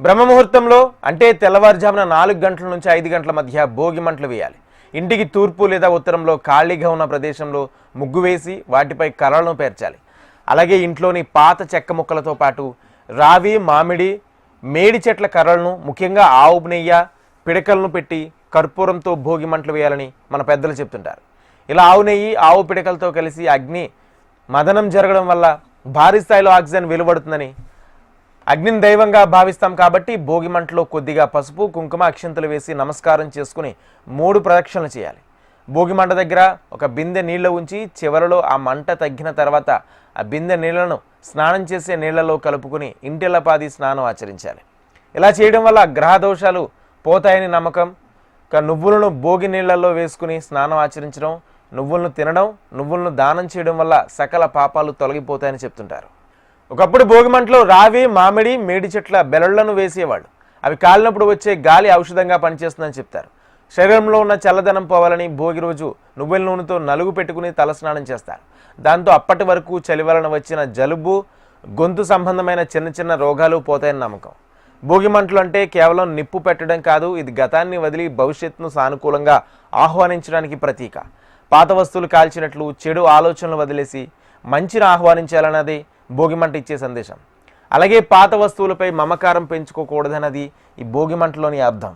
బ్రహ్మముహూర్తంలో అంటే తెల్లవారుజామున 4 గంటల నుంచి 5 గంటల మధ్య భోగి మంటలు వేయాలి. ఇంటికి తూర్పు లేదా ఉత్తరంలో ఖాళీగా ఉన్న ప్రదేశంలో ముగ్గు వేసి వాటిపై కర్రలను పేర్చాలి. అలాగే ఇంట్లోని పాత చెక్క ముక్కలతో పాటు రావి, మామిడి, మేడి చెట్ల కర్రలను, ముఖ్యంగా ఆవు నెయ్యి పిడకలను పెట్టి కర్పూరంతో భోగి మంటలు వేయాలని మన పెద్దలు చెప్తుంటారు. ఇలా ఆవు నెయ్యి, ఆవు పిడకలతో కలిసి అగ్ని మదనం జరగడం వల్ల భారీ స్థాయిలో ఆక్సిజన్ వెలువడుతుందని, అగ్నిని దైవంగా భావిస్తాం కాబట్టి భోగి మంటలో కొద్దిగా పసుపు, కుంకుమ, అక్షింతలు వేసి నమస్కారం చేసుకుని 3 ప్రదక్షిణలు చేయాలి. భోగి మంట దగ్గర ఒక బిందె నీళ్లు ఉంచి చివరలో ఆ మంట తగ్గిన తర్వాత ఆ బిందె నీళ్లను స్నానం చేసే నీళ్లలో కలుపుకుని ఇంటిల్లపాది స్నానం ఆచరించాలి. ఇలా చేయడం వల్ల గ్రహ దోషాలు పోతాయని నమ్మకం. నువ్వులను భోగి నీళ్లలో వేసుకుని స్నానం ఆచరించడం, నువ్వులను తినడం, నువ్వులను దానం చేయడం వల్ల సకల పాపాలు తొలగిపోతాయని చెప్తుంటారు. ఒకప్పుడు భోగిమంటలో రావి, మామిడి, మేడి చెట్ల బెరళ్లను వేసేవాళ్ళు. అవి కాలినప్పుడు వచ్చే గాలి ఔషధంగా పనిచేస్తుందని చెప్తారు. శరీరంలో ఉన్న చల్లదనం పోవాలని భోగి రోజు నువ్వుల నూనెతో నలుగు పెట్టుకుని తలస్నానం చేస్తారు. దాంతో అప్పటి వరకు చలి వలన వచ్చిన జలుబు, గొంతు సంబంధమైన చిన్న చిన్న రోగాలు పోతాయని నమ్మకం. భోగి మంటలు అంటే కేవలం నిప్పు పెట్టడం కాదు, ఇది గతాన్ని వదిలి భవిష్యత్తును సానుకూలంగా ఆహ్వానించడానికి ప్రతీక. పాత వస్తువులు కాల్చినట్లు చెడు ఆలోచనలు వదిలేసి మంచిని ఆహ్వానించాలన్నది భోగిమంట ఇచ్చే సందేశం. అలాగే పాత వస్తువులపై మమకారం పెంచుకోకూడదన్నది ఈ భోగిమంటలోని అర్థం.